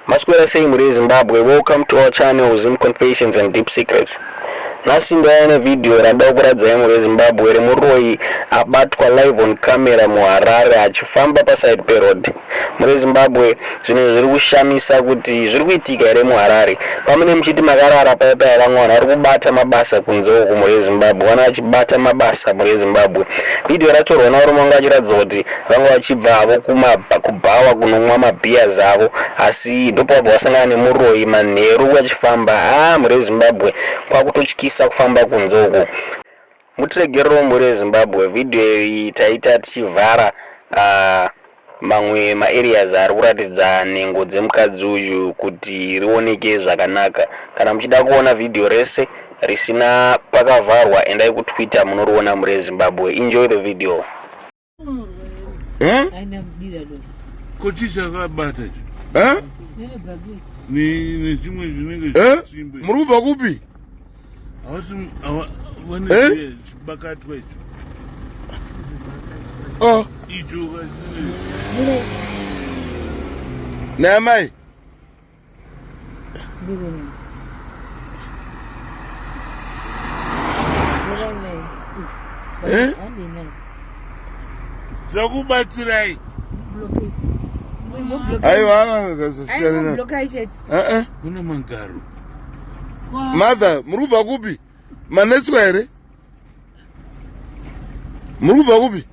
Masquerade saying Muroyi Zimbabwe, welcome to our channel Zim Confessions and Deep Secrets. Nasi ndayane video radakuradza Muroyi Zimbabwe Muroyi abatwa live on camera MuHarare achifamba paside peroad. Muroyi Zimbabwe zvinhu zviri kushamisa kuti zviri kuitika here MuHarare. Pamene muchiti makarara paya vamwana vari kubata mabasa kunze uku Muroyi Zimbabwe, vana vachibata mabasa Muroyi Zimbabwe. Video ratorwa narume wanga achiratidza kuti vanga vachibva havo kubhawa kunomwa mabhiya zavo, asi ndopo vabva vasangana neMuroyi manheru achifamba. Muroyi Zimbabwe kwakutotyisa kufamba kunze uku. Mutiregerewo Muroyi Zimbabwe, video iyi taita tichivhara mamwe maareas ari kuratidza nhengo dzemukadzi uyu kuti rioneke zvakanaka. Kana muchida kuona video rese risina pakavharwa, endai kuTwitter munoriona Muroyi Zimbabwe. Enjoy the video. Ni chimwe zvinenge chimbe. Muri kubva kupi? Wane chibakatwa icho. Icho kazine. Namai. Zvakubatsirai. Aiwa kuna mangaro. Mother, muri kubva kupi? Manetswa here? Muri kubva kupi?